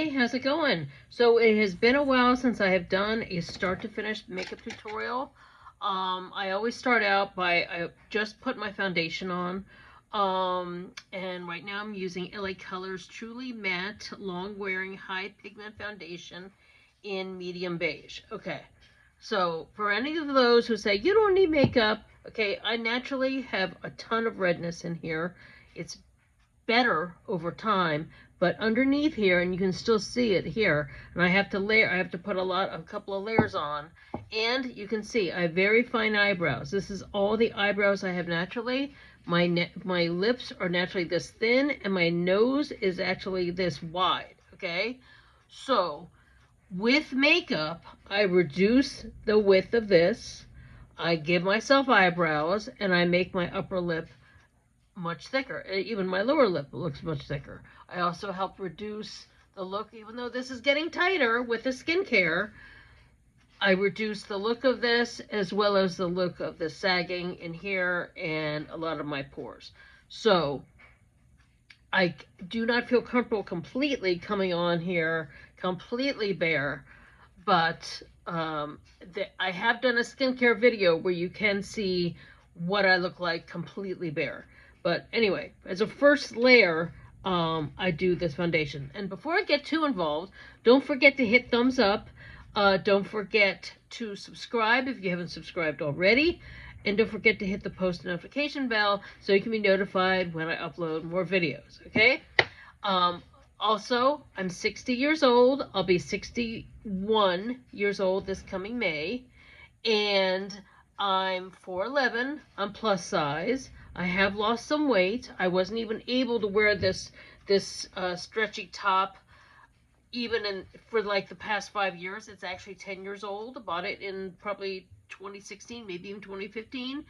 Hey, how's it going? So it has been a while since I have done a start to finish makeup tutorial. I always start out by I just put my foundation on. And right now I'm using LA Colors Truly Matte Long Wearing High Pigment Foundation in medium beige. Okay. So for any of those who say you don't need makeup, okay, I naturally have a ton of redness in here. It's better over time, but underneath here, and you can still see it here, and I have to put a couple of layers on, and you can see I have very fine eyebrows. This is all the eyebrows I have naturally. My lips are naturally this thin, and my nose is actually this wide, okay? So, with makeup, I reduce the width of this, I give myself eyebrows, and I make my upper lip much thicker. Even my lower lip looks much thicker. I also help reduce the look, even though this is getting tighter with the skincare. I reduce the look of this as well as the look of the sagging in here and a lot of my pores. So I do not feel comfortable completely coming on here completely bare, but I have done a skincare video where you can see what I look like completely bare. But anyway, as a first layer, I do this foundation. And before I get too involved, don't forget to hit thumbs up. Don't forget to subscribe if you haven't subscribed already. And don't forget to hit the post notification bell so you can be notified when I upload more videos, okay? Also, I'm 60 years old. I'll be 61 years old this coming May. And I'm 4'11". I'm plus size. I have lost some weight. I wasn't even able to wear this stretchy top even for like the past 5 years. It's actually 10 years old. I bought it in probably 2016, maybe even 2015.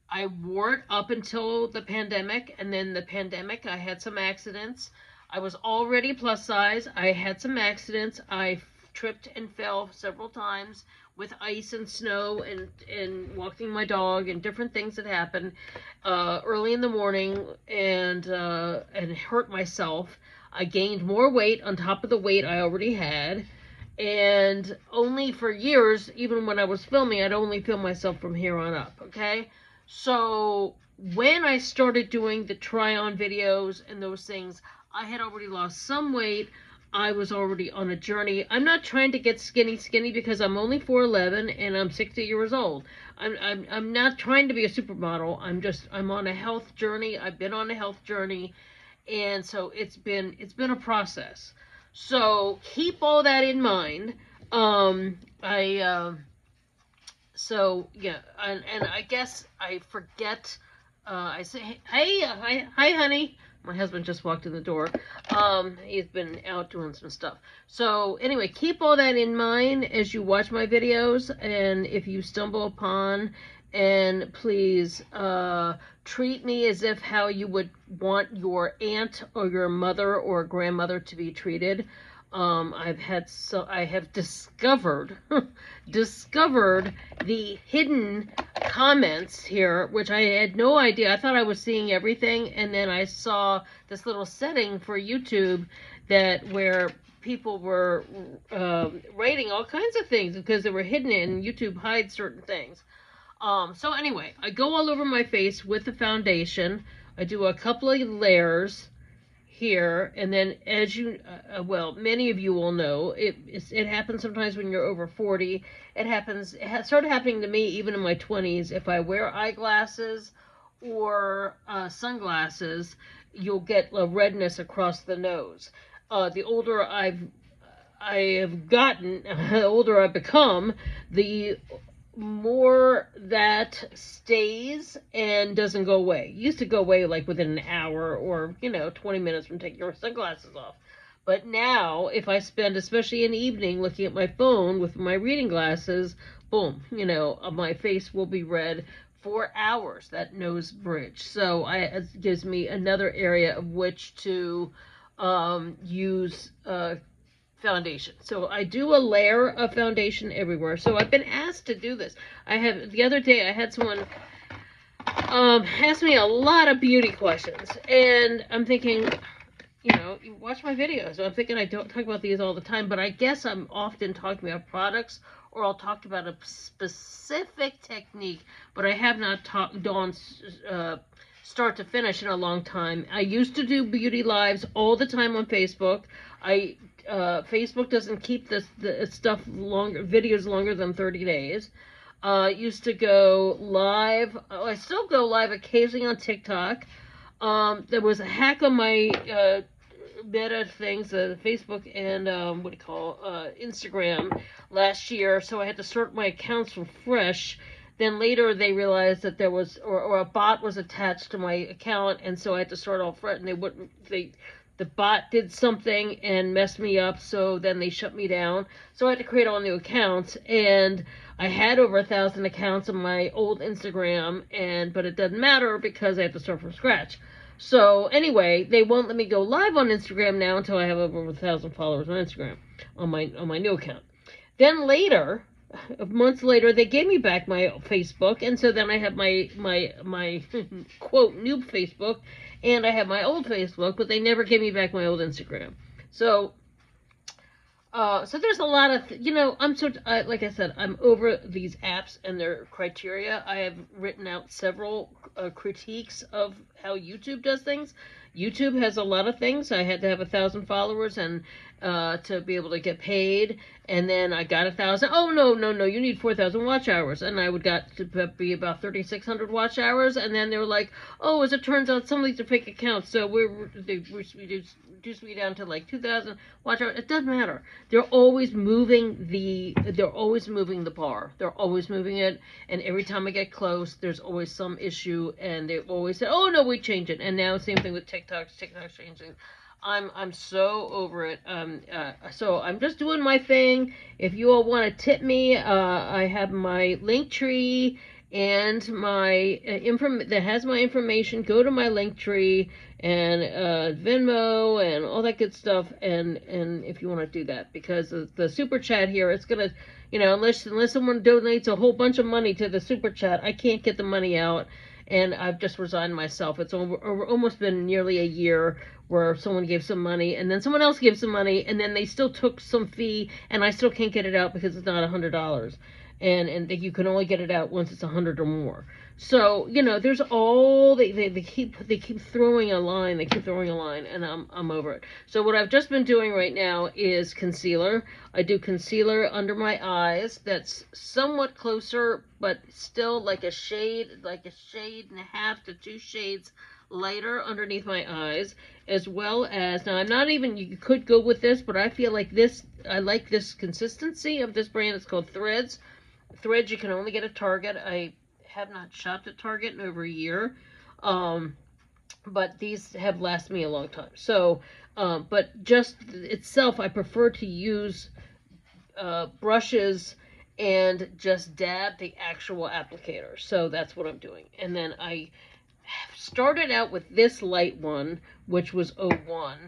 I wore it up until the pandemic, and then the pandemic, I had some accidents. I was already plus size. I had some accidents. I tripped and fell several times with ice and snow and walking my dog and different things that happened early in the morning and hurt myself. I gained more weight on top of the weight I already had. And only for years, even when I was filming, I'd only film myself from here on up, okay? So when I started doing the try-on videos and those things, I had already lost some weight. I was already on a journey. I'm not trying to get skinny because I'm only 4'11" and I'm 60 years old. I'm not trying to be a supermodel. I'm on a health journey. I've been on a health journey, and so it's been a process. So keep all that in mind. So yeah, and I guess I forget. I say, hey, hi, honey. My husband just walked in the door. He's been out doing some stuff. So anyway, keep all that in mind as you watch my videos, and if you stumble upon, and please treat me as if how you would want your aunt or your mother or grandmother to be treated. I have discovered the hidden comments here, which I had no idea. I thought I was seeing everything, and then I saw this little setting for YouTube where people were writing all kinds of things because they were hidden and YouTube hides certain things. So anyway, I go all over my face with the foundation. I do a couple of layers here, and then as you well, many of you will know, it happens sometimes when you're over 40. It started happening to me even in my 20s. If I wear eyeglasses or sunglasses, you'll get a redness across the nose. The older I have gotten, the older I've become, the more that stays and doesn't go away. It used to go away like within an hour or 20 minutes from taking your sunglasses off. But now, if I spend, especially in the evening, looking at my phone with my reading glasses, boom, my face will be red for hours, that nose bridge. So it gives me another area of which to use foundation. So I do a layer of foundation everywhere. So I've been asked to do this. The other day I had someone ask me a lot of beauty questions, and I'm thinking, you know, you watch my videos. I'm thinking I don't talk about these all the time, but I guess I'm often talking about products, or I'll talk about a specific technique, but I have not done start to finish in a long time. I used to do beauty lives all the time on Facebook. I Facebook doesn't keep the stuff longer, videos longer than 30 days. Used to go live. I still go live occasionally on TikTok. There was a hack on my meta things, Facebook and what do you call Instagram last year, so I had to sort my accounts from fresh. Then later they realized that there was or a bot was attached to my account, and so I had to start all fresh. And the bot did something and messed me up, so then they shut me down. So I had to create all new accounts, and I had over 1,000 accounts on my old Instagram, but it doesn't matter because I have to start from scratch. So anyway, they won't let me go live on Instagram now until I have over 1,000 followers on Instagram on my new account. Then later, months later, they gave me back my Facebook, and so then I have my quote new Facebook, and I have my old Facebook, but they never gave me back my old Instagram. So so there's a lot of, like I said, I'm over these apps and their criteria. I have written out several critiques of how YouTube does things. YouTube has a lot of things. I had to have 1,000 followers and to be able to get paid, and then I got 1,000. Oh no, you need 4,000 watch hours, and I would got to be about 3,600 watch hours, and then they were like, oh, as it turns out, some of these are fake accounts, so they reduced me down to like 2,000 watch hours. It doesn't matter. They're always moving the bar. They're always moving it, and every time I get close, there's always some issue, and they always say, oh no, we changed it, and now same thing with TikTok's changing. I'm so over it. So I'm just doing my thing. If you all want to tip me, I have my link tree and my that has my information. Go to my link tree and Venmo and all that good stuff. And if you want to do that, because the super chat here, it's gonna, unless someone donates a whole bunch of money to the super chat, I can't get the money out. And I've just resigned myself. It's almost been nearly a year where someone gave some money, and then someone else gave some money, and then they still took some fee, and I still can't get it out because it's not $100, and you can only get it out once it's 100 or more. So there's all they keep throwing a line, and I'm over it. So what I've just been doing right now is concealer. I do concealer under my eyes. That's somewhat closer, but still like a shade and a half to 2 shades lighter underneath my eyes, as well as, now I'm not even, you could go with this, but I feel like I like this consistency of this brand. It's called Threads. Threads you can only get at Target. I have not shopped at Target in over a year, but these have lasted me a long time. So, but just itself, I prefer to use brushes and just dab the actual applicator. So that's what I'm doing. And then I started out with this light one, which was 01,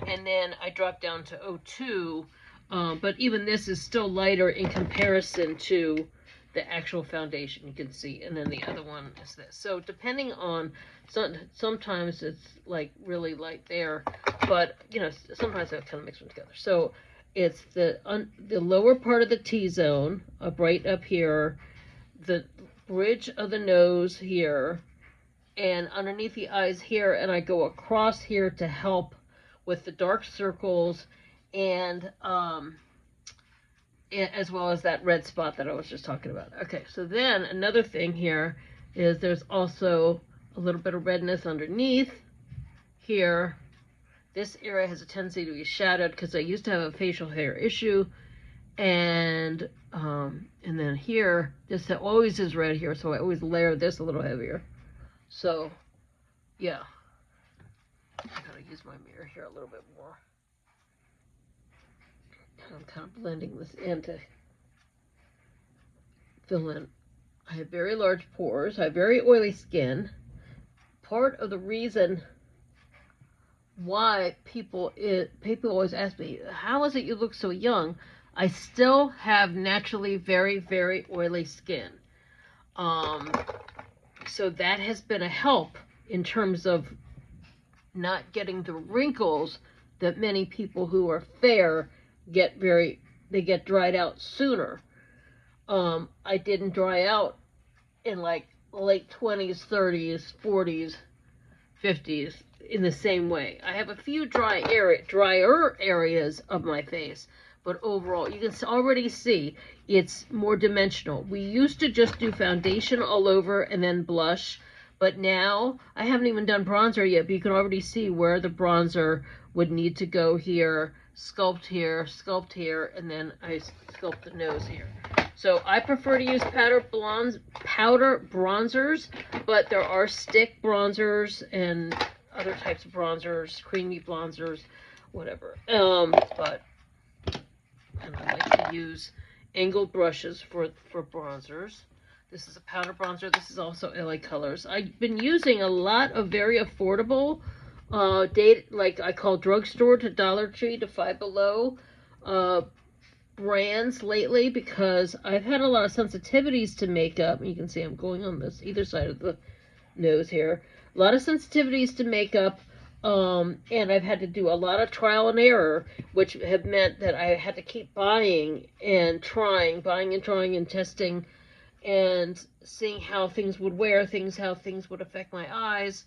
and then I dropped down to 02, but even this is still lighter in comparison to the actual foundation, you can see. And then the other one is this. So depending on, sometimes it's like really light there, but sometimes I kind of mix them together. So it's the lower part of the T-zone, right up here, the bridge of the nose here, and underneath the eyes here, and I go across here to help with the dark circles, and as well as that red spot that I was just talking about. Okay, so then another thing here is there's also a little bit of redness underneath here. This area has a tendency to be shadowed because I used to have a facial hair issue, and then here, this always is red here, so I always layer this a little heavier. So, yeah, I gotta use my mirror here a little bit more. I'm kind of blending this in to fill in. I have very large pores. I have very oily skin. Part of the reason why people always ask me, how is it you look so young? I still have naturally very, very oily skin. So that has been a help in terms of not getting the wrinkles that many people who are fair get they get dried out sooner. I didn't dry out in like late 20s, 30s, 40s, 50s in the same way. I have a few drier areas of my face, but overall you can already see it's more dimensional. We used to just do foundation all over and then blush, but now I haven't even done bronzer yet, but you can already see where the bronzer would need to go here, sculpt here, and then I sculpt the nose here. So I prefer to use powder bronzers, but there are stick bronzers and other types of bronzers, creamy bronzers, whatever. But and I like to use angled brushes for bronzers. This is a powder bronzer. This is also LA Colors. I've been using a lot of very affordable like I call drugstore to Dollar Tree to Five Below brands lately, because I've had a lot of sensitivities to makeup. You can see I'm going on this either side of the nose here. A lot of sensitivities to makeup, and I've had to do a lot of trial and error, which have meant that I had to keep buying and trying and testing and seeing how things would wear how things would affect my eyes.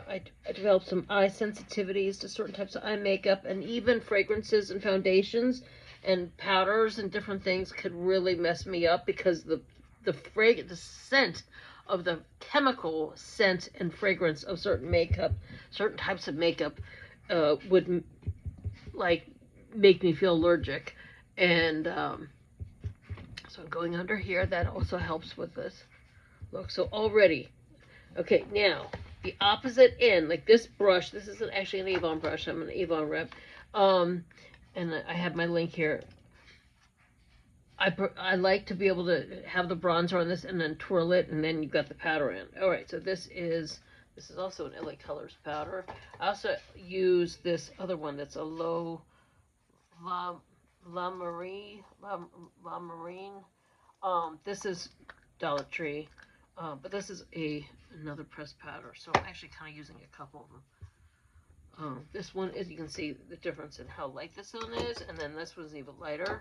I developed some eye sensitivities to certain types of eye makeup, and even fragrances and foundations and powders and different things could really mess me up, because the scent of the chemical scent and fragrance of certain types of makeup would like make me feel allergic. And so I'm going under here. That also helps with this look. So already, okay, now the opposite end, like this brush, this isn't actually an Avon brush, I'm an Avon rep, and I have my link here. I like to be able to have the bronzer on this and then twirl it, and then you've got the powder in. Alright, so this is also an LA Colors powder. I also use this other one that's a low La Marine. This is Dollar Tree. But this is another pressed powder, so I'm actually kind of using a couple of them. This one is, you can see the difference in how light this one is, and then this one's even lighter,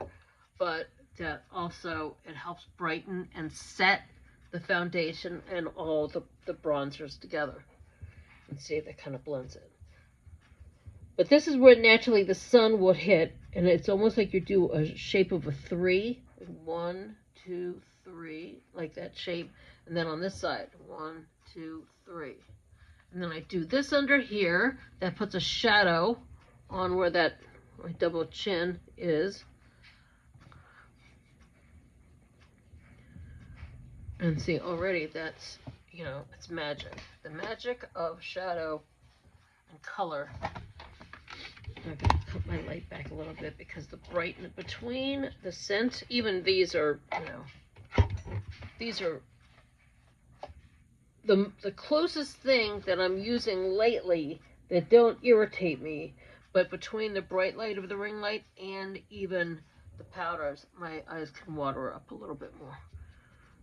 but that also, it helps brighten and set the foundation and all the bronzers together. You can see that kind of blends in. But this is where naturally the sun would hit, and it's almost like you do a shape of a 3. 1, 2, 3, like that shape. And then on this side, 1, 2, 3. And then I do this under here. That puts a shadow on where that my double chin is. And see, already that's, it's magic. The magic of shadow and color. I'm going to put my light back a little bit, because the brightness between the scent, even these are, these are the closest thing that I'm using lately that don't irritate me, but between the bright light of the ring light and even the powders, my eyes can water up a little bit more.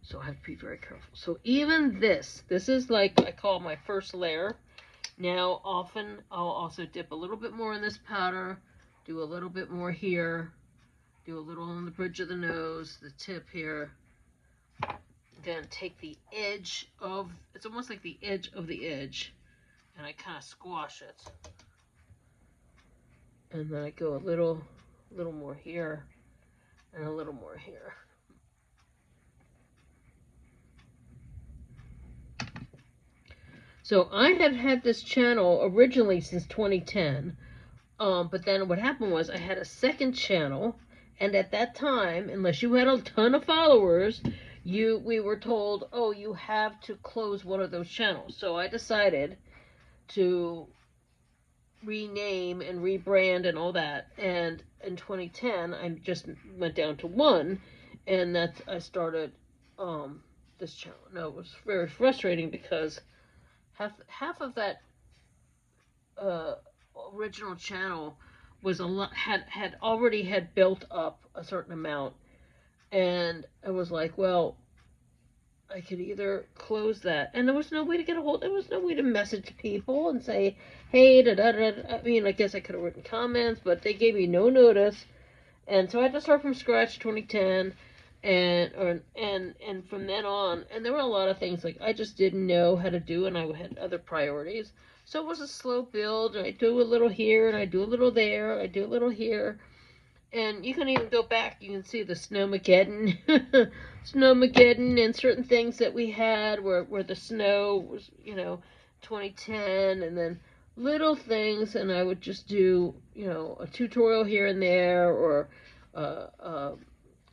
So I have to be very careful. So even this is like I call my first layer. Now often I'll also dip a little bit more in this powder, do a little bit more here, do a little on the bridge of the nose, the tip here. Then take the edge of, it's almost like the edge of the edge, and I kind of squash it. And then I go a little more here, and a little more here. So I have had this channel originally since 2010, but then what happened was I had a second channel, and at that time, unless you had a ton of followers, we were told, oh, you have to close one of those channels. So I decided to rename and rebrand and all that, and in 2010 I just went down to one, and I started this channel. No, it was very frustrating, because half of that original channel was a lot, had already built up a certain amount, and I was like, well, I could either close that, and there was no way to get a hold. There was no way to message people and say, "Hey, da da da." I mean, I guess I could have written comments, but they gave me no notice, and so I had to start from scratch, 2010, and from then on. And there were a lot of things like I just didn't know how to do, and I had other priorities. So it was a slow build. And I do a little here, and I do a little there. I do a little here. And you can even go back, you can see the Snowmageddon, Snowmageddon, and certain things that we had where the snow was, 2010, and then little things, and I would just do, a tutorial here and there, or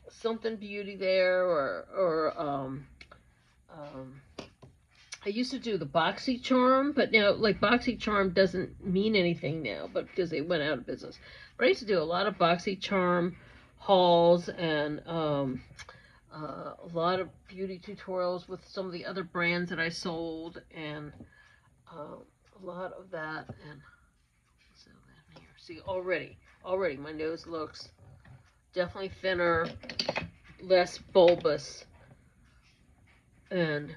something beauty there, or I used to do the BoxyCharm, but now, like, BoxyCharm doesn't mean anything now, but because they went out of business. But I used to do a lot of BoxyCharm hauls and a lot of beauty tutorials with some of the other brands that I sold, and a lot of that. And so then here, see, already my nose looks definitely thinner, less bulbous, and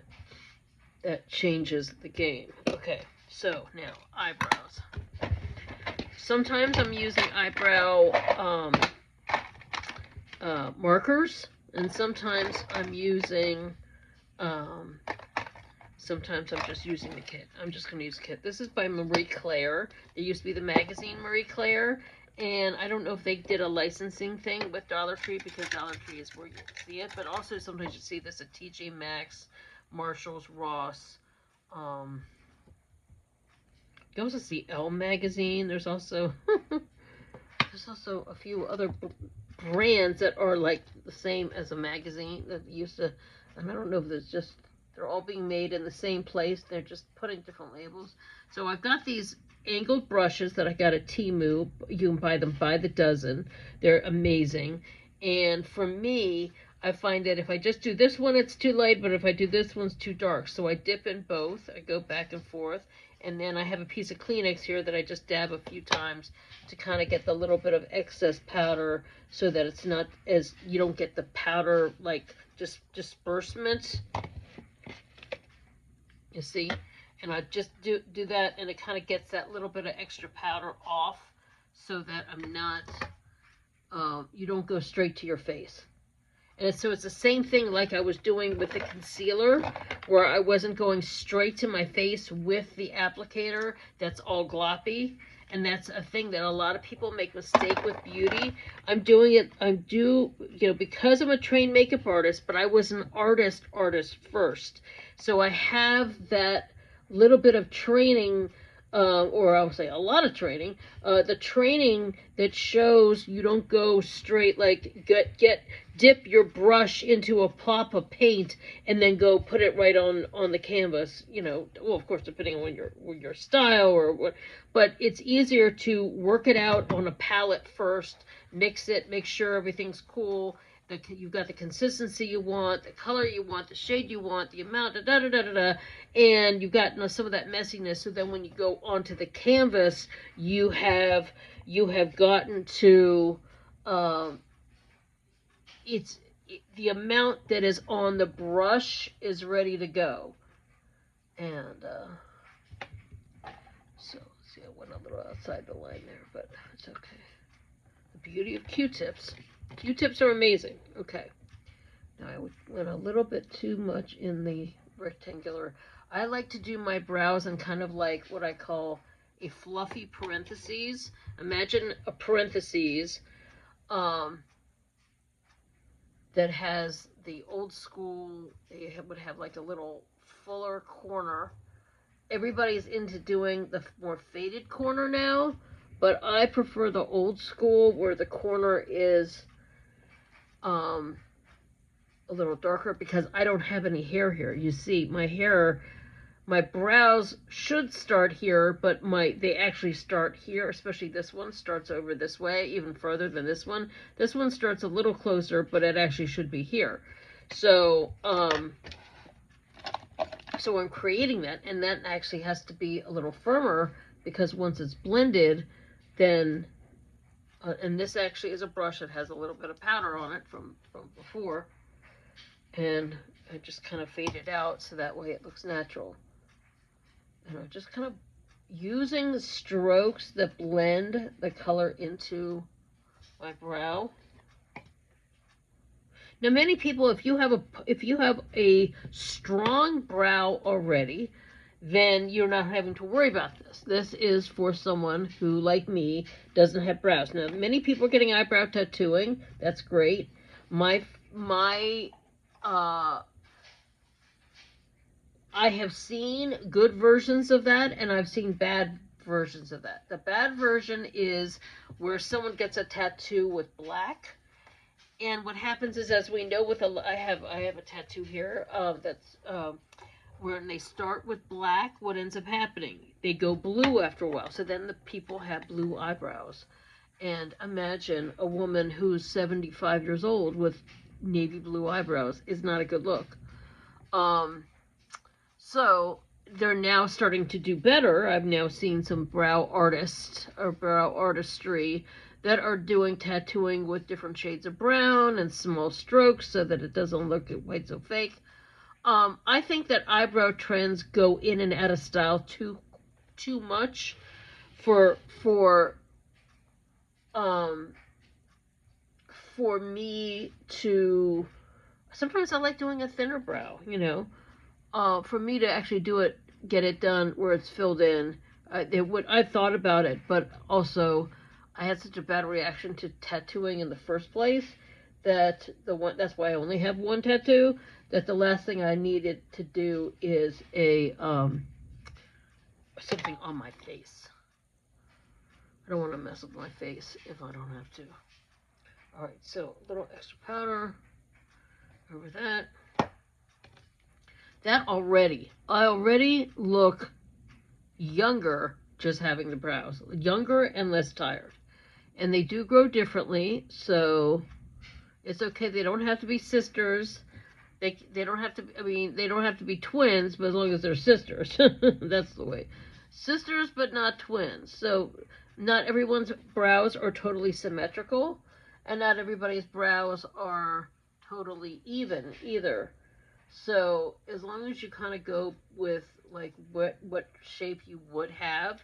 that changes the game. Okay, so now eyebrows. Sometimes I'm using eyebrow markers, and sometimes I'm using, sometimes I'm just using the kit. I'm just going to use the kit. This is by Marie Claire. There used to be the magazine Marie Claire, and I don't know if they did a licensing thing with Dollar Tree, because Dollar Tree is where you see it, but also sometimes you see this at TJ Maxx, Marshalls, Ross. You also see Elle magazine. There's also a few other brands that are like the same as a magazine that used to, and I don't know if there's just, they're all being made in the same place. They're just putting different labels. So I've got these angled brushes that I got at Temu. You can buy them by the dozen. They're amazing. And for me, I find that if I just do this one, it's too light, but if I do this one's too dark. So I dip in both. I go back and forth. And then I have a piece of Kleenex here that I just dab a few times to kind of get the little bit of excess powder, so that it's not as, you don't get the powder like just disbursement. You see? And I just do that, and it kind of gets that little bit of extra powder off, so that I'm not, you don't go straight to your face. And so it's the same thing like I was doing with the concealer, where I wasn't going straight to my face with the applicator that's all gloppy. And that's a thing that a lot of people make mistake with beauty. I'm doing it, because I'm a trained makeup artist, but I was an artist first. So I have that little bit of training, or I would say a lot of training, the training that shows you don't go straight, like dip your brush into a plop of paint and then go put it right on the canvas. Well, of course, depending on your style or what, but it's easier to work it out on a palette first, mix it, make sure everything's cool, that you've got the consistency you want, the color you want, the shade you want, the amount, and you've got some of that messiness. So then when you go onto the canvas, you have gotten to, the amount that is on the brush is ready to go. And so see, I went a little outside the line there, but it's okay. The beauty of Q-tips. Q-tips are amazing. Okay. Now I went a little bit too much in the rectangular. I like to do my brows in kind of like what I call a fluffy parentheses. Imagine a parentheses that has the old school, they would have like a little fuller corner. Everybody's into doing the more faded corner now, but I prefer the old school where the corner is a little darker, because I don't have any hair here. You see, my brows should start here, but they actually start here, especially this one starts over this way, even further than this one. This one starts a little closer, but it actually should be here. So, so I'm creating that, and that actually has to be a little firmer, because once it's blended, then, and this actually is a brush that has a little bit of powder on it from before. and I just kind of fade it out so that way it looks natural. And I'm just kind of using the strokes that blend the color into my brow. Now, many people, if you have a strong brow already, then you're not having to worry about this. This is for someone who, like me, doesn't have brows. Now, many people are getting eyebrow tattooing. That's great. I have seen good versions of that, and I've seen bad versions of that. The bad version is where someone gets a tattoo with black, and what happens is, as we know, I have a tattoo here that's when they start with black. What ends up happening? They go blue after a while. So then the people have blue eyebrows. And imagine a woman who's 75 years old with navy blue eyebrows is not a good look. So they're now starting to do better. I've now seen some brow artists or brow artistry that are doing tattooing with different shades of brown and small strokes so that it doesn't look quite so fake. I think that eyebrow trends go in and out of style too much for me to. Sometimes I like doing a thinner brow, you know. For me to actually get it done where it's filled in. I thought about it, but also I had such a bad reaction to tattooing in the first place that that's why I only have one tattoo. That the last thing I needed to do is something on my face. I don't want to mess with my face if I don't have to. All right, so a little extra powder over that. I already look younger just having the brows. Younger and less tired. And they do grow differently, so it's okay. They don't have to be sisters. They don't have to, they don't have to be twins, but as long as they're sisters. That's the way. Sisters, but not twins. So not everyone's brows are totally symmetrical, and not everybody's brows are totally even either. So as long as you kind of go with like what shape you would have,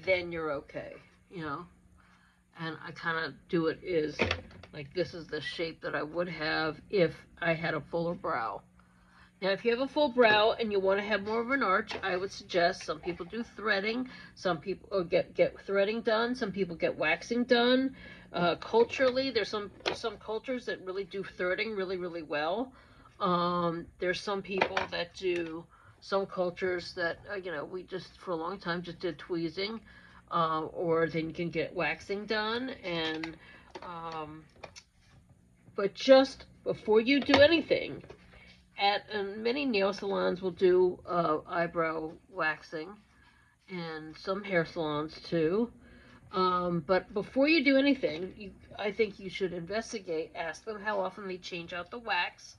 then you're okay, you know. And I kind of do it is like this is the shape that I would have if I had a fuller brow. Now, if you have a full brow and you want to have more of an arch, I would suggest some people do threading. Some people get threading done. Some people get waxing done. Culturally, there's some cultures that really do threading really, really well. There's some people that do, some cultures that, we just for a long time just did tweezing, or then you can get waxing done. And, but just before you do anything, many nail salons will do eyebrow waxing, and some hair salons too. But before you do anything, I think you should investigate, ask them how often they change out the wax,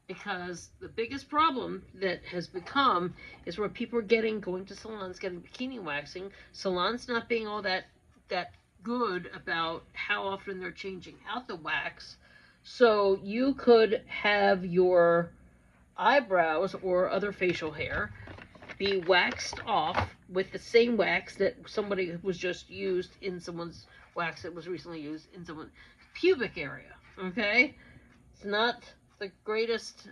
because the biggest problem that has become is where people are going to salons, getting bikini waxing, salons not being all that good about how often they're changing out the wax. So you could have your eyebrows or other facial hair be waxed off with the same wax that somebody was just used in someone's wax that was recently used in someone's pubic area. Okay? It's not the greatest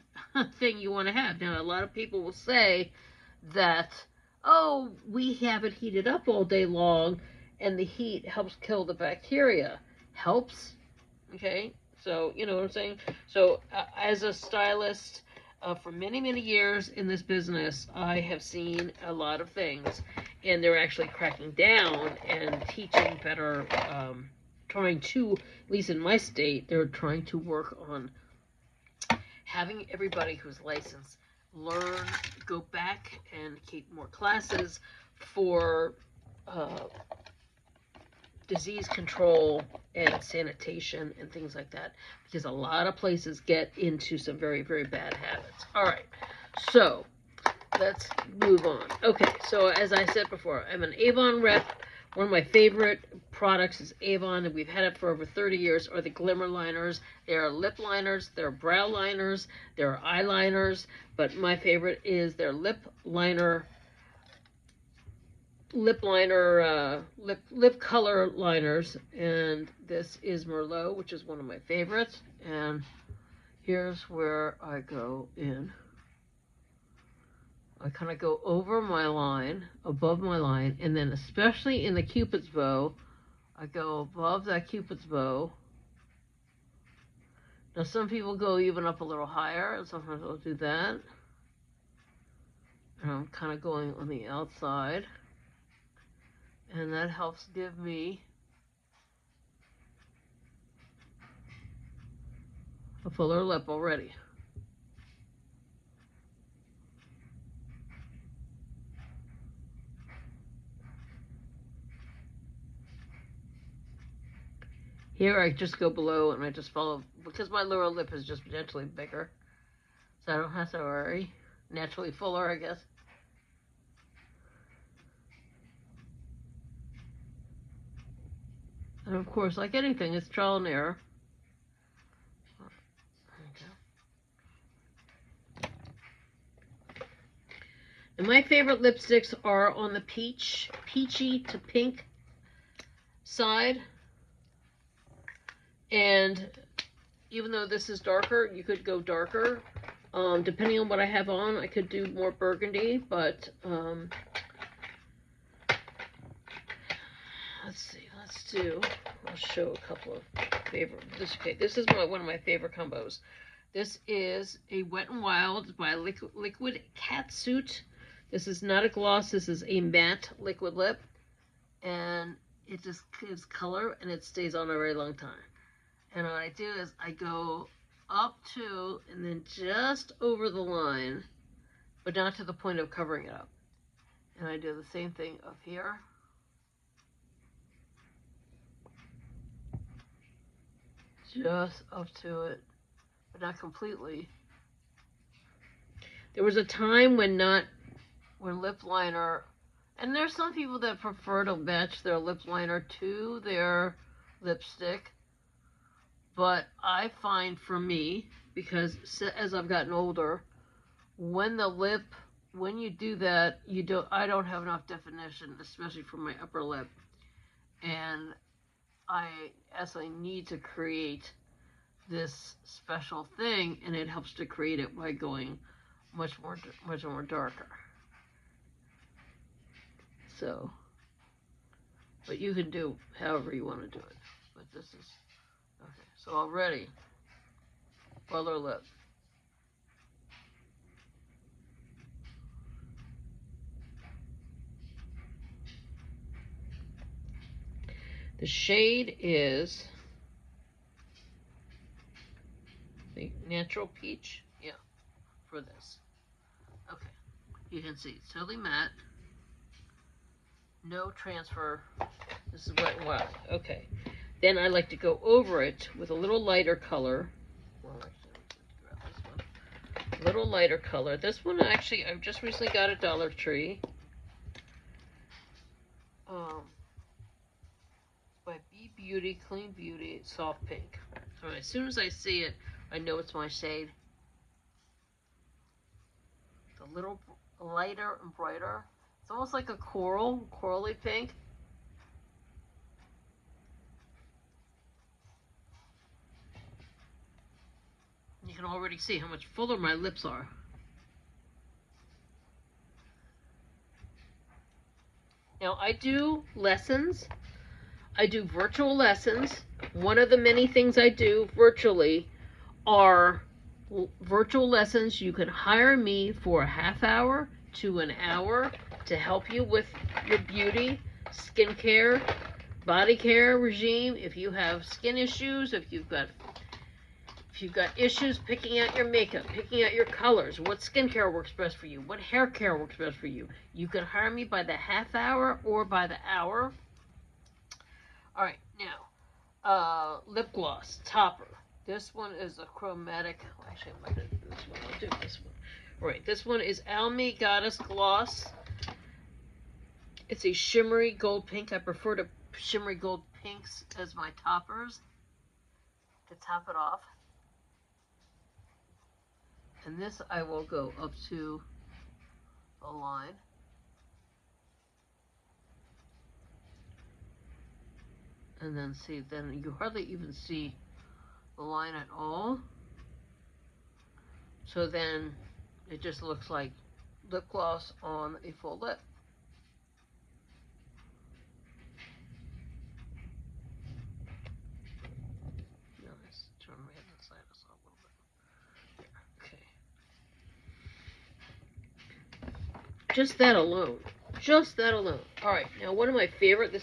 thing you want to have. Now, a lot of people will say that, oh, we have it heated up all day long and the heat helps kill the bacteria. Helps? Okay? So, you know what I'm saying? So, as a stylist, for many, many years in this business, I have seen a lot of things, and they're actually cracking down and teaching better, trying to, at least in my state, they're trying to work on having everybody who's licensed learn, go back and keep more classes for disease control and sanitation and things like that, because a lot of places get into some very, very bad habits. All right, so let's move on. Okay, so as I said before, I'm an Avon rep, One of my favorite products is Avon, and we've had it for over 30 years, are the Glimmer Liners. They are lip liners, they're brow liners, they're eyeliners, but my favorite is their lip color liners, and this is Merlot, which is one of my favorites, and here's where I go in. I kind of go over my line, above my line, and then especially in the Cupid's bow, I go above that Cupid's bow. Now some people go even up a little higher, and sometimes I'll do that. And I'm kind of going on the outside, and that helps give me a fuller lip already. Here I just go below and I just follow, because my lower lip is just naturally bigger, so I don't have to worry. Naturally fuller, I guess. And of course, like anything, it's trial and error. And my favorite lipsticks are on the peachy to pink side. And even though this is darker, you could go darker. Depending on what I have on, I could do more burgundy, but let's see, I'll show a couple of favorite. This is one of my favorite combos. This is a Wet n Wild by Liquid Catsuit. This is not a gloss, this is a matte liquid lip, and it just gives color and it stays on a very long time. And what I do is I go up to and then just over the line, but not to the point of covering it up. And I do the same thing up here. Just up to it, but not completely. There was a time when lip liner, and there's some people that prefer to match their lip liner to their lipstick, but I find for me, because as I've gotten older, when you do that, I don't have enough definition, especially for my upper lip, and I need to create this special thing, and it helps to create it by going much more darker. So, but you can do however you want to do it. But this is okay. So already, fuller lip. The shade is the Natural Peach. Yeah, for this. Okay, you can see it's totally matte. No transfer. This is Wet n Wild. Okay. Then I like to go over it with a little lighter color. Well, actually, grab this one. A little lighter color. This one, actually, I've just recently got at Dollar Tree. By B Beauty, Clean Beauty, Soft Pink. So as soon as I see it, I know it's my shade. It's a little lighter and brighter. It's almost like a corally pink. You can already see how much fuller my lips are. Now I do lessons. I do virtual lessons. One of the many things I do virtually are virtual lessons. You can hire me for a half hour to an hour to help you with your beauty, skincare, body care regime. If you have skin issues, if you've got issues picking out your makeup, picking out your colors, what skincare works best for you, what hair care works best for you, you can hire me by the half hour or by the hour. All right, now, lip gloss, topper. This one is a chromatic. Actually, I'm not going to do this one. I'll do this one. All right, this one is Almi Goddess Gloss. It's a shimmery gold pink. I prefer to shimmery gold pinks as my toppers to top it off. And this I will go up to the line. And then see, then you hardly even see the line at all. So then it just looks like lip gloss on a full lip. Now let's turn my head inside this a little bit. There, okay. Just that alone. Just that alone. Alright, now one of my favorite,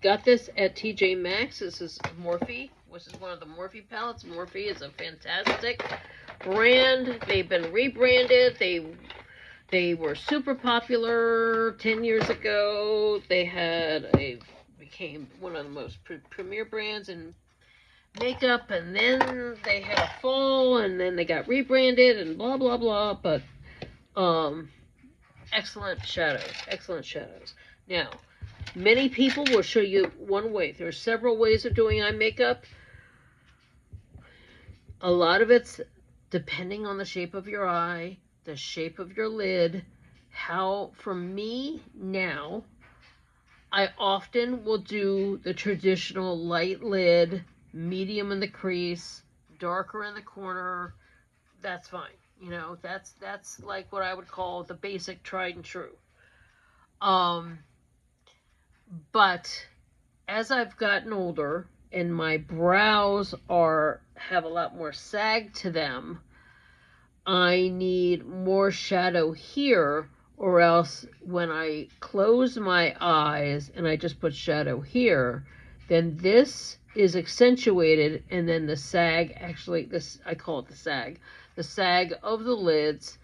got this at TJ Maxx. This is Morphe, which is one of the Morphe palettes. Morphe is a fantastic brand. They've been rebranded. They were super popular 10 years ago. They became one of the most premier brands in makeup, and then they had a fall, and then they got rebranded, and blah blah blah. But excellent shadows. Now, many people will show you one way. There are several ways of doing eye makeup. A lot of it's depending on the shape of your eye, the shape of your lid. For me now, I often will do the traditional light lid, medium in the crease, darker in the corner. That's fine. You know, that's like what I would call the basic tried and true. But as I've gotten older and my brows have a lot more sag to them, I need more shadow here, or else when I close my eyes and I just put shadow here, then this is accentuated, and then the sag, actually, I call it the sag of the lids,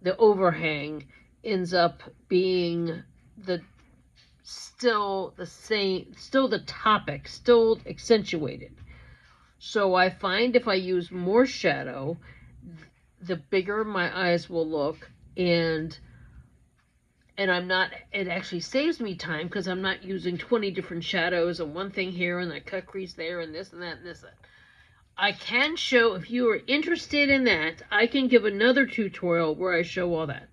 the overhang, ends up being still the topic, still accentuated. So I find if I use more shadow, the bigger my eyes will look, and it actually saves me time because I'm not using 20 different shadows and one thing here and a cut crease there and this and that and this and that. I can show, if you are interested in that, I can give another tutorial where I show all that.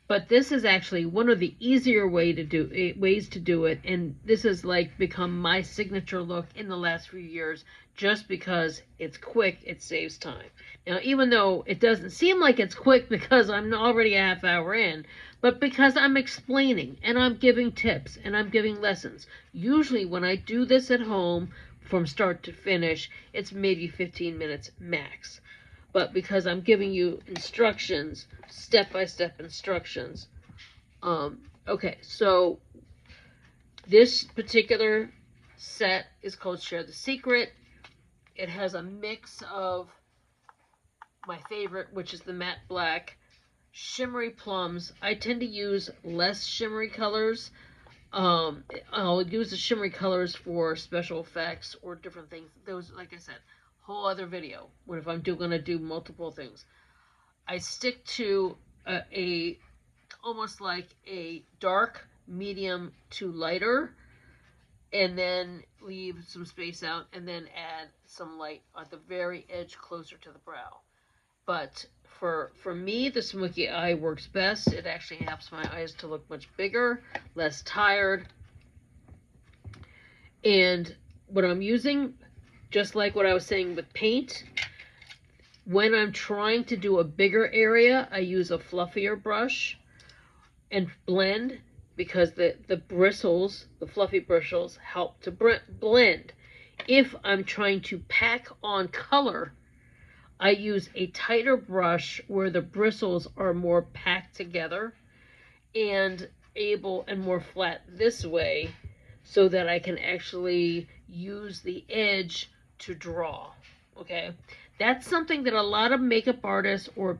But this is actually one of the easier ways to do it, and this has like become my signature look in the last few years, just because it's quick, it saves time. Now, even though it doesn't seem like it's quick because I'm already a half hour in, but because I'm explaining and I'm giving tips and I'm giving lessons. Usually when I do this at home from start to finish, it's maybe 15 minutes max. But because I'm giving you instructions, step-by-step instructions. Okay, so this particular set is called Share the Secret. It has a mix of my favorite, which is the matte black, shimmery plums. I tend to use less shimmery colors. I'll use the shimmery colors for special effects or different things. Those, like I said, whole other video. What if I'm gonna do multiple things? I stick to almost like a dark, medium to lighter, and then leave some space out, and then add some light at the very edge closer to the brow. But for me, the smoky eye works best. It actually helps my eyes to look much bigger, less tired. And what I'm using, just like what I was saying with paint, when I'm trying to do a bigger area, I use a fluffier brush and blend, because the bristles, the fluffy bristles, help to blend. If I'm trying to pack on color, I use a tighter brush where the bristles are more packed together and more flat this way, so that I can actually use the edge to draw. Okay, that's something that a lot of makeup artists or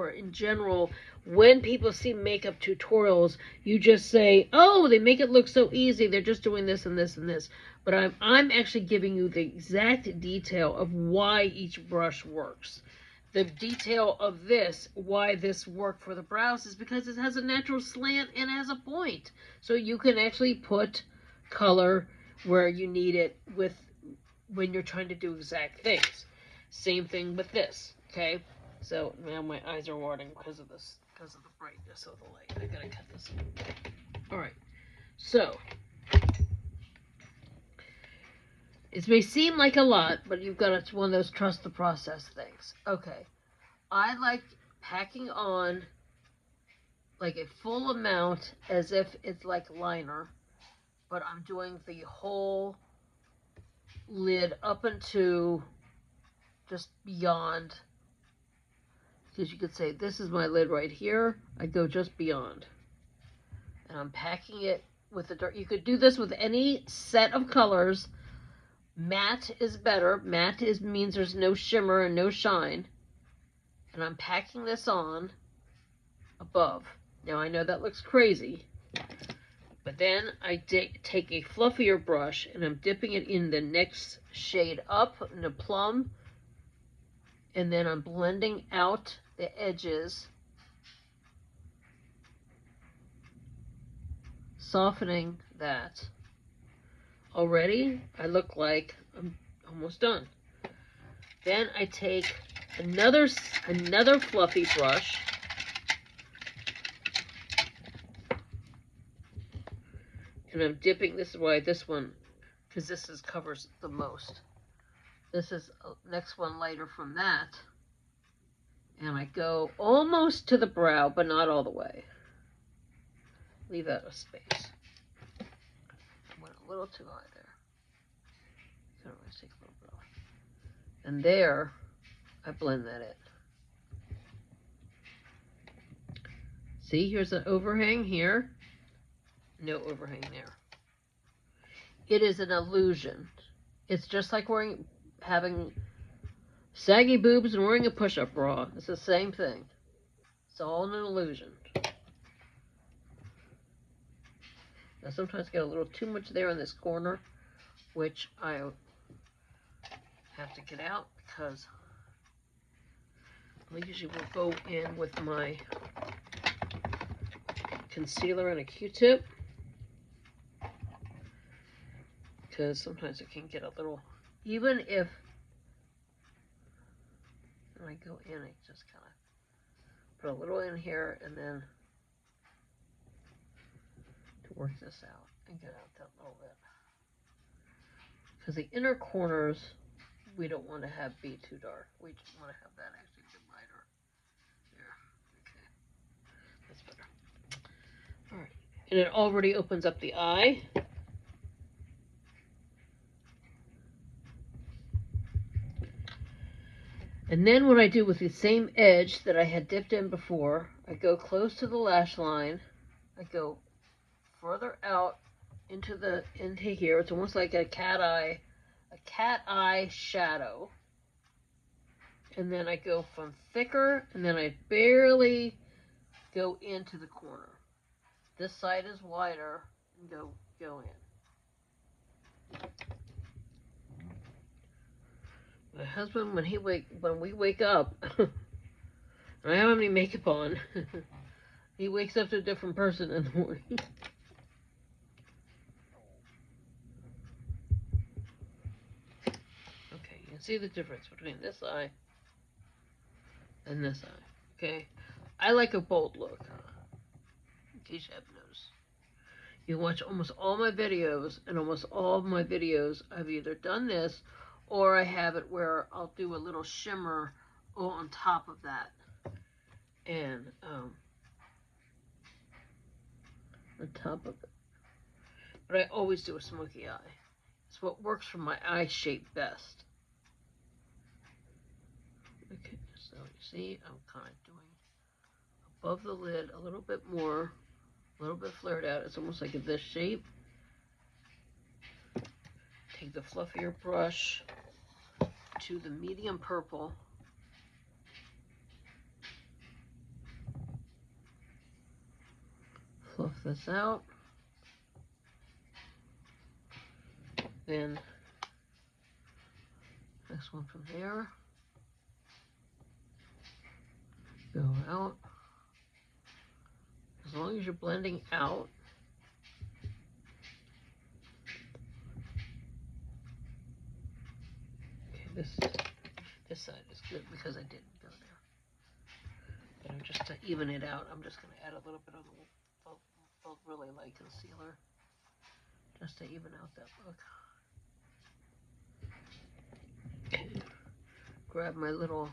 in general, when people see makeup tutorials, you just say, oh, they make it look so easy, they're just doing this and this and this. But I'm actually giving you the exact detail of why each brush works. the detail of this, why this worked for the brows, is because it has a natural slant and it has a point. So you can actually put color where you need it with when you're trying to do exact things. Same thing with this, okay? So now my eyes are watering because of this, because of the brightness of the light. I gotta cut this. All right, so it may seem like a lot, but you've got it's one of those trust the process things. Okay, I like packing on like a full amount as if it's like liner, but I'm doing the whole lid up into just beyond. Because you could say, this is my lid right here. I go just beyond. And I'm packing it with the dark. You could do this with any set of colors. Matte is better. Matte means there's no shimmer and no shine. And I'm packing this on above. Now I know that looks crazy. But then I take a fluffier brush and I'm dipping it in the next shade up in the plum. And then I'm blending out the edges, softening that. Already, I look like I'm almost done. Then I take another fluffy brush and I'm dipping. This is why this one, because this covers the most. This is next one lighter from that. And I go almost to the brow, but not all the way. Leave out a space. I went a little too high there. Can always take a little bit off. And there, I blend that in. See, here's an overhang here. No overhang there. It is an illusion. It's just like having saggy boobs and wearing a push-up bra. It's the same thing. It's all an illusion. I sometimes get a little too much there in this corner, which I have to get out because I usually will go in with my concealer and a Q-tip, because sometimes it can get a little, even if when I go in, I just kind of put a little in here and then to work this out and get out that little bit. Because the inner corners, we don't want to have be too dark. We just want to have that actually be lighter. There. Okay. That's better. Alright. And it already opens up the eye. And then what I do with the same edge that I had dipped in before, I go close to the lash line. I go further out into here. It's almost like a cat eye shadow. And then I go from thicker, and then I barely go into the corner. This side is wider, and go in. My husband, when we wake up, and I don't have any makeup on, he wakes up to a different person in the morning. Okay, you can see the difference between this eye and this eye. Okay, I like a bold look. In case you haven't noticed, you watch almost all my videos, and almost all of my videos, I've either done this, or I have it where I'll do a little shimmer on top of that, and on top of it. But I always do a smoky eye. It's what works for my eye shape best. Okay, so you see, I'm kind of doing above the lid a little bit more, a little bit flared out. It's almost like this shape. Take the fluffier brush to the medium purple. Fluff this out. Then next one from there. Go out. As long as you're blending out. Okay, this side is good because I didn't go there. But just to even it out, I'm just going to add a little bit of the really light concealer just to even out that look. Okay. Grab my little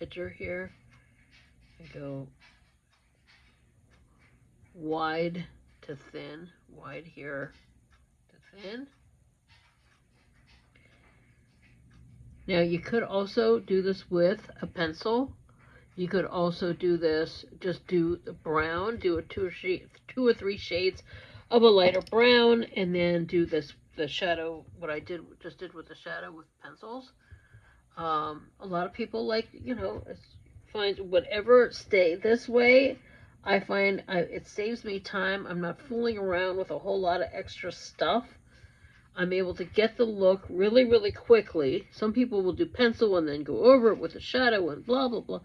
edger here and go wide to thin, wide here to thin. Now you could also do this with a pencil. You could also do this, just do the brown, do a two or three shades of a lighter brown, and then do this, the shadow, what I just did with the shadow with pencils. A lot of people like, you know, find whatever stay this way. I find it saves me time. I'm not fooling around with a whole lot of extra stuff. I'm able to get the look really, really quickly. Some people will do pencil and then go over it with a shadow and blah, blah, blah.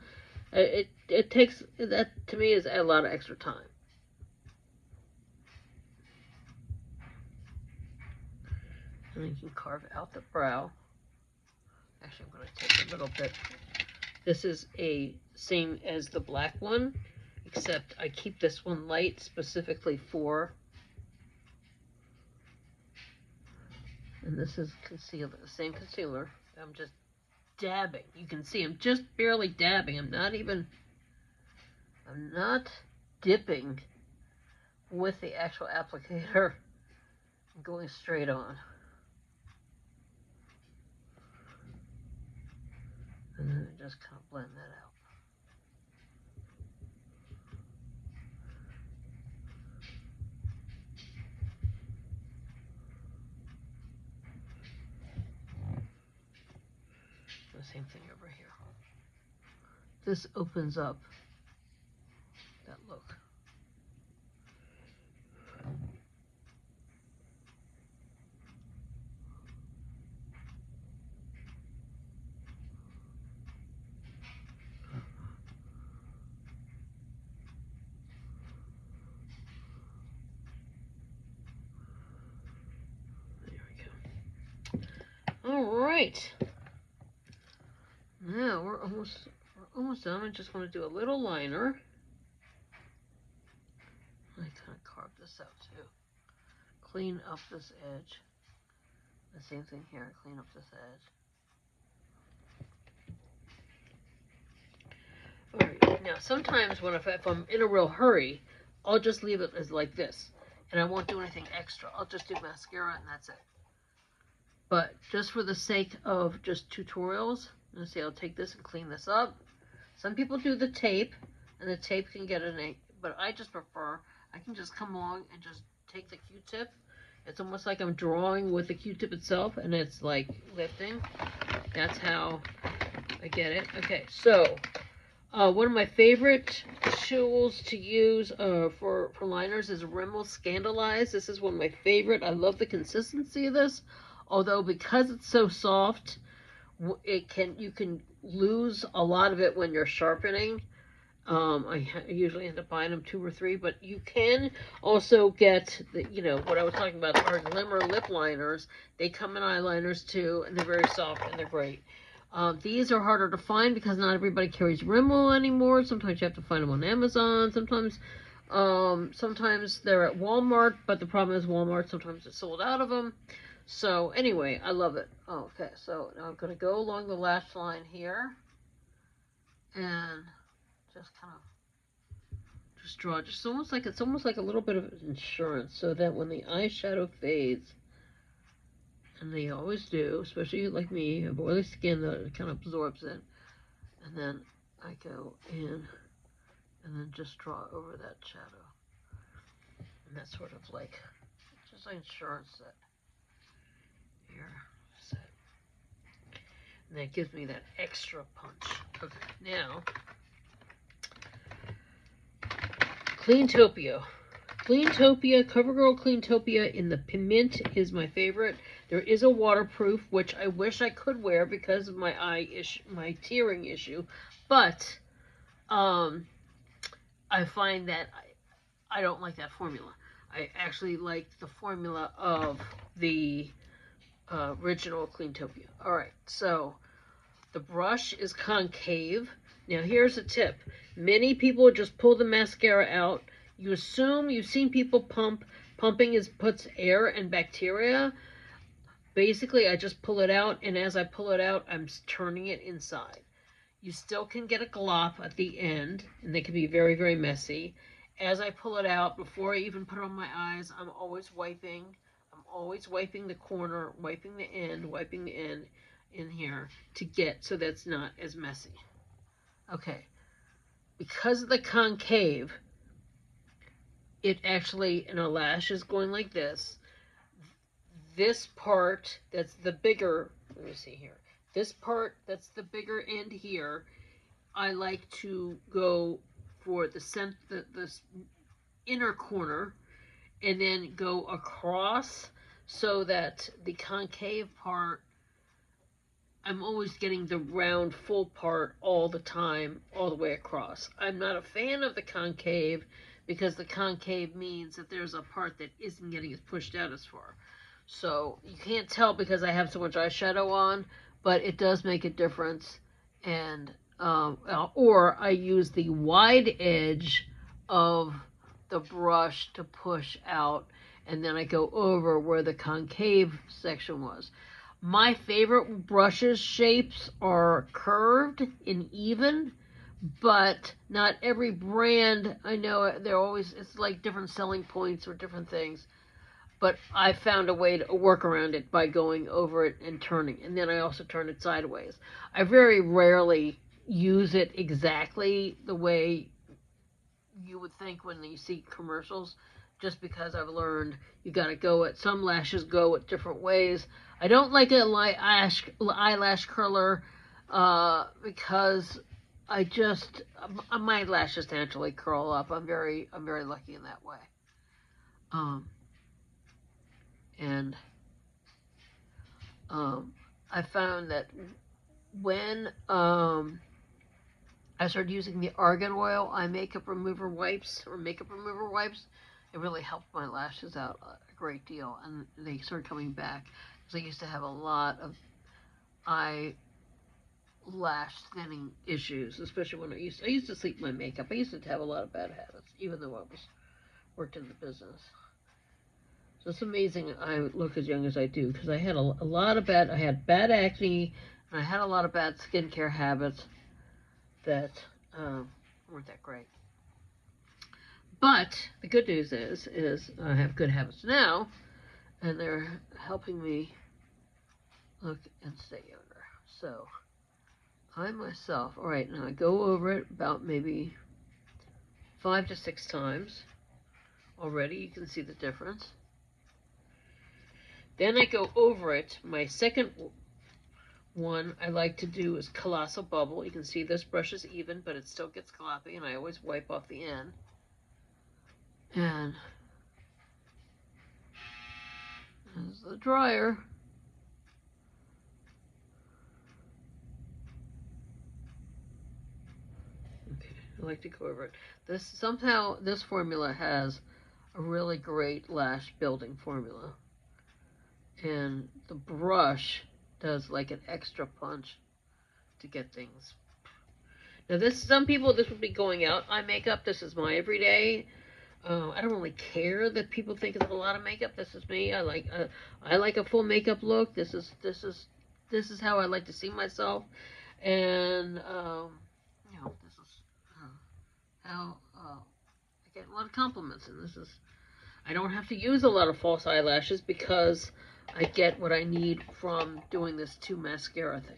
It takes, that to me is a lot of extra time. And then you can carve out the brow. Actually, I'm going to take a little bit. This is a same as the black one, except I keep this one light specifically for. And this is concealer, the same concealer. I'm just dabbing. You can see I'm just barely dabbing. I'm not dipping with the actual applicator. I'm going straight on. And then I just kind of blend that out. The same thing over here. This opens up that look. There we go. All right. Now we're almost done. I'm just going to do a little liner. I kind of carve this out too. Clean up this edge. The same thing here. Clean up this edge. Alright, now sometimes if I'm in a real hurry, I'll just leave it as like this. And I won't do anything extra. I'll just do mascara and that's it. But just for the sake of just tutorials, let's see, I'll take this and clean this up. Some people do the tape, and the tape can get an ink, but I just prefer, I can just come along and just take the Q-tip. It's almost like I'm drawing with the Q-tip itself, and it's like lifting. That's how I get it. Okay, so one of my favorite tools to use for liners is Rimmel Scandalize. This is one of my favorite. I love the consistency of this. Although because it's so soft, you can lose a lot of it when you're sharpening. I usually end up buying them 2 or 3, but you can also get the, you know, what I was talking about, our glimmer lip liners. They come in eyeliners too, and they're very soft and they're great. These are harder to find because not everybody carries Rimmel anymore. Sometimes you have to find them on Amazon. Sometimes they're at Walmart, but the problem is Walmart sometimes is sold out of them. So anyway, I love it. Okay, so now I'm going to go along the lash line here and just kind of just draw. It's almost like a little bit of insurance, so that when the eyeshadow fades, and they always do, especially like me, I have oily skin that kind of absorbs it, and then I go in and then just draw over that shadow, and that's sort of like just like insurance set. Here, set. And that gives me that extra punch. Okay, now Cleantopia, CoverGirl Cleantopia in the mint is my favorite. There is a waterproof, which I wish I could wear because of my my tearing issue, but Um, I find that I don't like that formula. I actually like the formula of the original Cleantopia. Alright, so the brush is concave. Now here's a tip. Many people just pull the mascara out. You assume you've seen people pump. Pumping puts air and bacteria. Basically, I just pull it out, and as I pull it out, I'm turning it inside. You still can get a glop at the end, and they can be very, very messy. As I pull it out, before I even put it on my eyes, I'm always wiping. I'm always wiping the corner, wiping the end in here to get so that's not as messy. Okay. Because of the concave, it actually, in a lash is going like this. This part that's the bigger, let me see here. This part that's the bigger end here, I like to go for the inner corner and then go across so that the concave part, I'm always getting the round full part all the time, all the way across. I'm not a fan of the concave because the concave means that there's a part that isn't getting as pushed out as far. So you can't tell because I have so much eyeshadow on, but it does make a difference. And or I use the wide edge of the brush to push out, and then I go over where the concave section was. My favorite brushes shapes are curved and even, but not every brand, I know they're always, it's like different selling points or different things. But I found a way to work around it by going over it and turning. And then I also turn it sideways. I very rarely use it exactly the way you would think when you see commercials, just because I've learned you got to go at, some lashes go at different ways. I don't like a eyelash curler because I just, my lashes naturally curl up. I'm very lucky in that way. And I found that when I started using the argan oil eye makeup remover wipes, it really helped my lashes out a great deal, and they started coming back because I used to have a lot of eyelash thinning issues, especially when I used to sleep in my makeup. I used to have a lot of bad habits, even though I worked in the business. So it's amazing I look as young as I do, because I had a lot of I had bad acne, and I had a lot of bad skincare habits that weren't that great. But the good news is I have good habits now, and they're helping me look and stay younger. So I myself, all right, now I go over it about maybe 5 to 6 times. Already you can see the difference. Then I go over it. My second one I like to do is Colossal Bubble. You can see this brush is even, but it still gets gloppy, and I always wipe off the end. And there's the dryer. Okay, I like to go over it. Somehow this formula has a really great lash building formula. And the brush does like an extra punch to get things. Now some people, this would be going out eye makeup. This is my everyday. I don't really care that people think it's a lot of makeup. This is me. I like a full makeup look. This is how I like to see myself. And this is how I get a lot of compliments. And I don't have to use a lot of false eyelashes because I get what I need from doing this 2 mascara thing.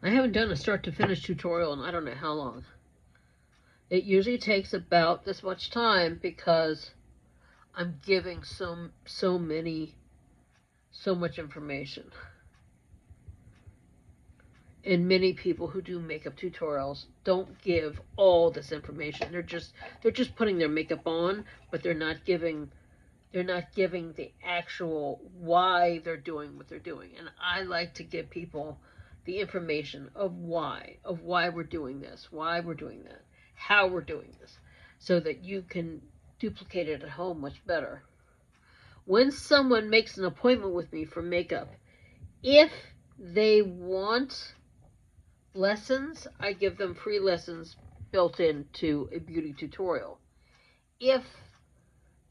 I haven't done a start to finish tutorial in I don't know how long. It usually takes about this much time because I'm giving so much information. And many people who do makeup tutorials don't give all this information. They're just putting their makeup on, but they're not giving They're not giving the actual why they're doing what they're doing. And I like to give people the information of why we're doing this, why we're doing that, how we're doing this, so that you can duplicate it at home much better. When someone makes an appointment with me for makeup, if they want lessons, I give them free lessons built into a beauty tutorial. If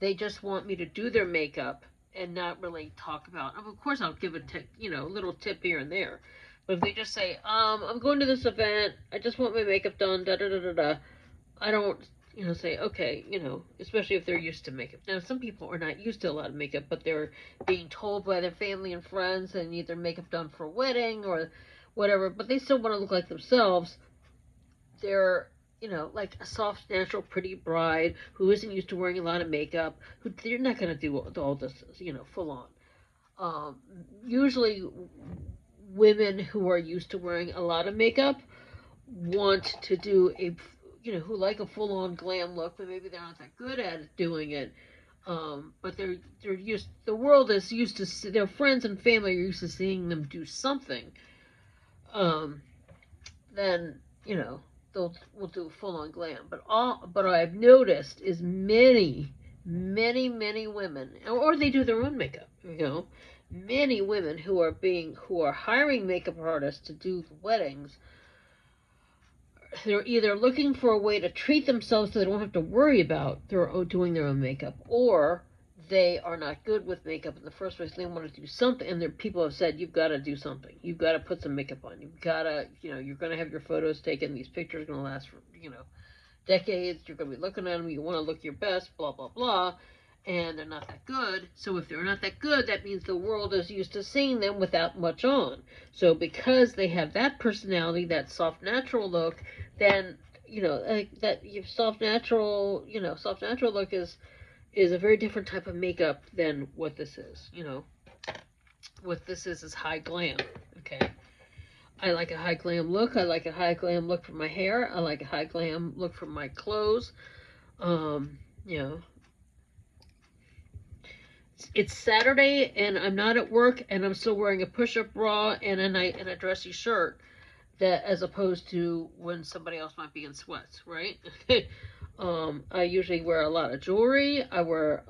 they just want me to do their makeup and not really talk about, of course I'll give a tip, a little tip here and there. But if they just say, I'm going to this event, I just want my makeup done, da da da da da, I don't, say, okay, especially if they're used to makeup. Now, some people are not used to a lot of makeup, but they're being told by their family and friends they need their makeup done for a wedding or whatever, but they still want to look like themselves. They're, like a soft, natural, pretty bride who isn't used to wearing a lot of makeup, who they're not going to do all this, full on. Usually, women who are used to wearing a lot of makeup want to do who like a full-on glam look, but maybe they're not that good at doing it. But they're used. The world is used to. Their friends and family are used to seeing them do something. Then will do full-on glam. But what I've noticed is many women, or they do their own makeup. Many women who are hiring makeup artists to do the weddings, they're either looking for a way to treat themselves so they don't have to worry about doing their own makeup, or they are not good with makeup in the first place. They want to do something, and people have said, you've got to do something. You've got to put some makeup on. You've got to, you're going to have your photos taken. These pictures are going to last for, decades. You're going to be looking at them. You want to look your best, blah, blah, blah. And they're not that good. So if they're not that good, that means the world is used to seeing them without much on. So because they have that personality, that soft, natural look, then, that soft, natural look is a very different type of makeup than what this is. What this is high glam. Okay. I like a high glam look. I like a high glam look for my hair. I like a high glam look for my clothes. It's Saturday and I'm not at work and I'm still wearing a push-up bra and a dressy shirt, that as opposed to when somebody else might be in sweats, right? I usually wear a lot of jewelry. I wear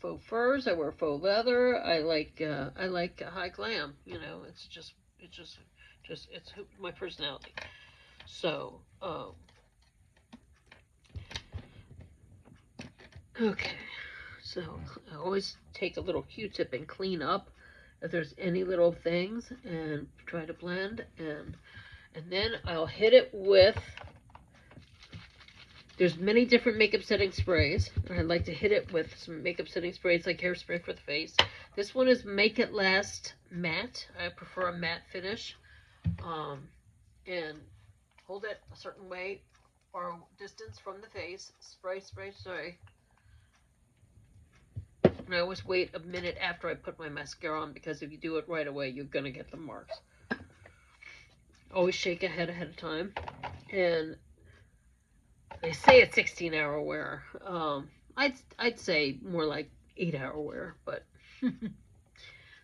faux furs. I wear faux leather. I like high glam. It's my personality. So okay. So I always take a little Q-tip and clean up if there's any little things and try to blend, and then I'll hit it with, there's many different makeup setting sprays. I like to hit it with some makeup setting sprays like hairspray for the face. This one is Make It Last Matte. I prefer a matte finish. And hold it a certain way or distance from the face. Spray, spray, spray. And I always wait a minute after I put my mascara on, because if you do it right away, you're going to get the marks. Always shake ahead of time. And they say it's 16-hour wear. I'd say more like 8-hour wear, but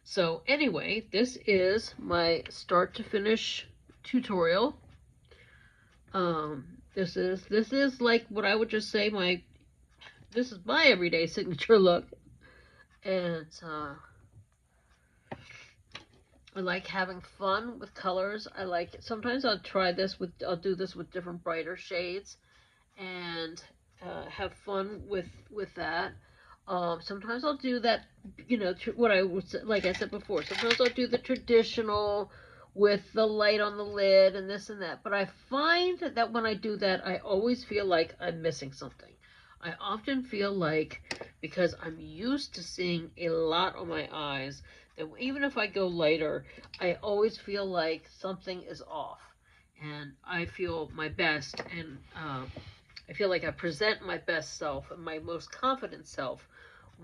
so anyway, this is my start to finish tutorial. This is like what I would just say this is my everyday signature look. And I like having fun with colors. Sometimes I'll do this with different brighter shades and have fun with that. Sometimes I'll do that, like I said before, sometimes I'll do the traditional with the light on the lid and this and that. But I find that when I do that, I always feel like I'm missing something. I often feel like, because I'm used to seeing a lot on my eyes, that even if I go lighter, I always feel like something is off. And I feel my best, and I feel like I present my best self and my most confident self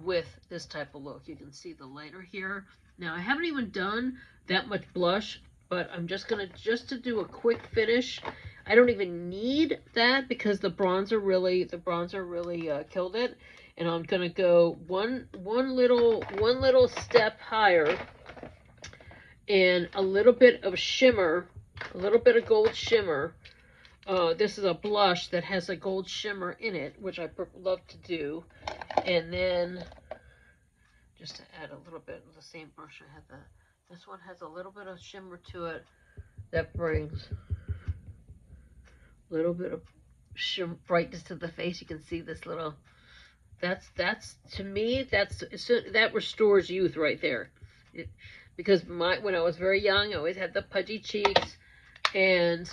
with this type of look. You can see the lighter here. Now, I haven't even done that much blush, but I'm just to do a quick finish. I don't even need that because the bronzer really killed it. and I'm gonna go one little step higher, and a little bit of shimmer, a little bit of gold shimmer. This is a blush that has a gold shimmer in it, which I love to do. And then, just to add a little bit of the same brush I had this one has a little bit of shimmer to it that brings a little bit of brightness to the face. You can see this little, that's to me, that restores youth right there. Because when I was very young, I always had the pudgy cheeks, and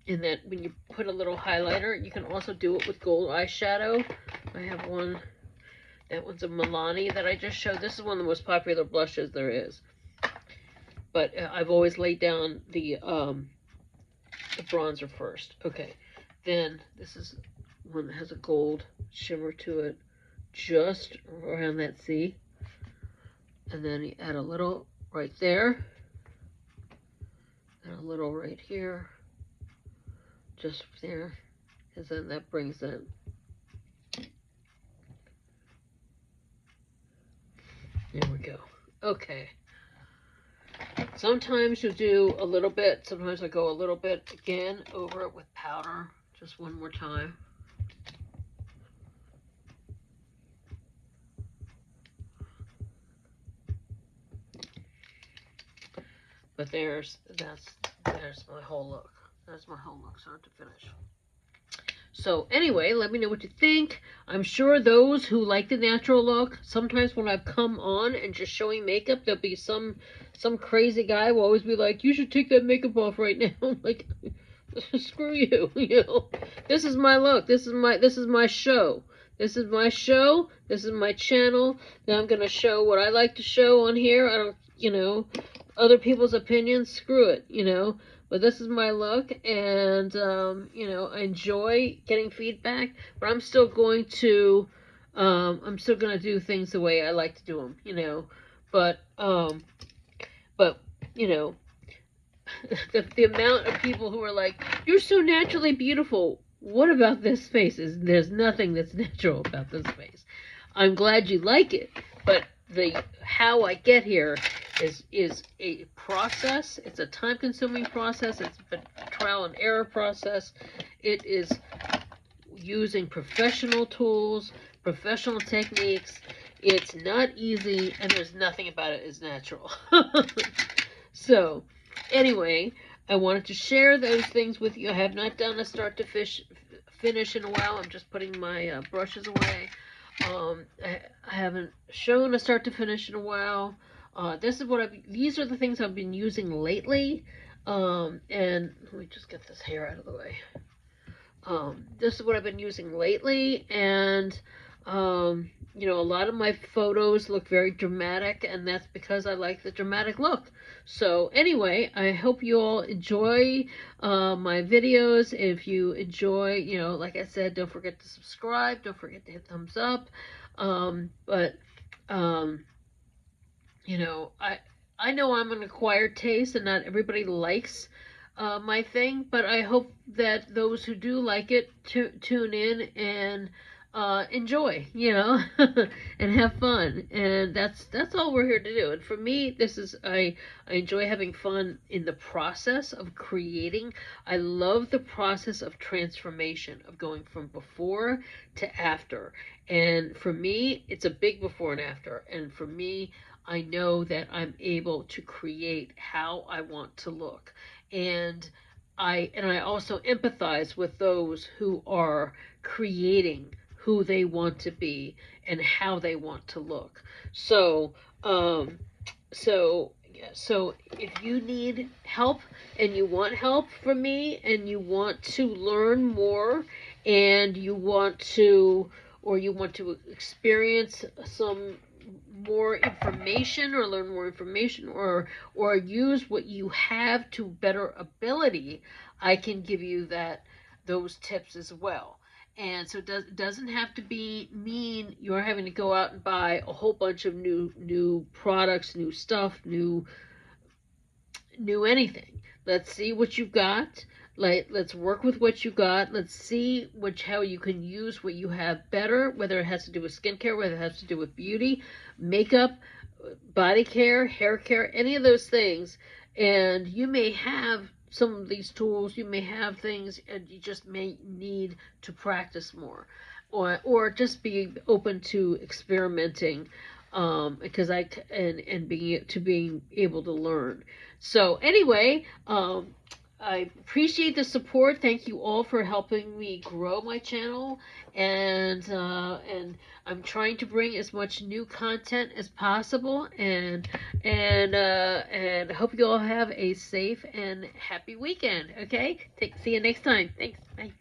then when you put a little highlighter, you can also do it with gold eyeshadow. I have one, that one's a Milani that I just showed. This is one of the most popular blushes there is. But I've always laid down the bronzer first. Okay, then this is one that has a gold shimmer to it, just around that C. And then you add a little right there, and a little right here, just there, and then that brings it. There we go. Okay. Sometimes you do a little bit, sometimes I go a little bit again over it with powder, just one more time. But there's my whole look. That's my whole look, start to finish. So anyway, let me know what you think. I'm sure those who like the natural look, sometimes when I've come on and just showing makeup, there'll be some crazy guy will always be like, you should take that makeup off right now. I'm like, screw you, you know. This is my look. This is my show. This is my show. This is my channel. Now I'm gonna show what I like to show on here. I don't, you know, other people's opinions, screw it, you know. But this is my look, and, you know, I enjoy getting feedback, but I'm still going to do things the way I like to do them, you know. But you know, the amount of people who are like, you're so naturally beautiful. What about this face? There's nothing that's natural about this face. I'm glad you like it, but how I get here is a process. It's a time-consuming process. It's a trial and error process. It is using professional tools, professional techniques. It's not easy, and there's nothing about it is natural. So, anyway, I wanted to share those things with you. I have not done a start to finish in a while. I'm just putting my brushes away. I haven't shown a start to finish in a while. These are the things I've been using lately. And let me just get this hair out of the way. This is what I've been using lately, and you know, a lot of my photos look very dramatic, and that's because I like the dramatic look. So anyway, I hope you all enjoy my videos. If you enjoy, you know, like I said, don't forget to subscribe, don't forget to hit thumbs up. You know, I know I'm an acquired taste, and not everybody likes my thing, but I hope that those who do like it tune in and enjoy, you know, and have fun. And that's all we're here to do. And for me, this is I enjoy having fun in the process of creating. I love the process of transformation, of going from before to after. And for me, it's a big before and after. And for me, I know that I'm able to create how I want to look. And I also empathize with those who are creating who they want to be and how they want to look. So if you need help, and you want help from me, and you want to learn more, and you want to experience some more information, or learn more information, or use what you have to better ability, I can give you those tips as well. And so it doesn't have to mean you're having to go out and buy a whole bunch of new products, new stuff, new anything. Let's see what you've got. Like, let's work with what you got. Let's see how you can use what you have better, whether it has to do with skincare, whether it has to do with beauty, makeup, body care, hair care, any of those things. And you may have some of these tools, you may have things, and you just may need to practice more, or just be open to experimenting, because being able to learn. So anyway, I appreciate the support. Thank you all for helping me grow my channel, and I'm trying to bring as much new content as possible, and I hope you all have a safe and happy weekend. Okay, see you next time. Thanks. Bye.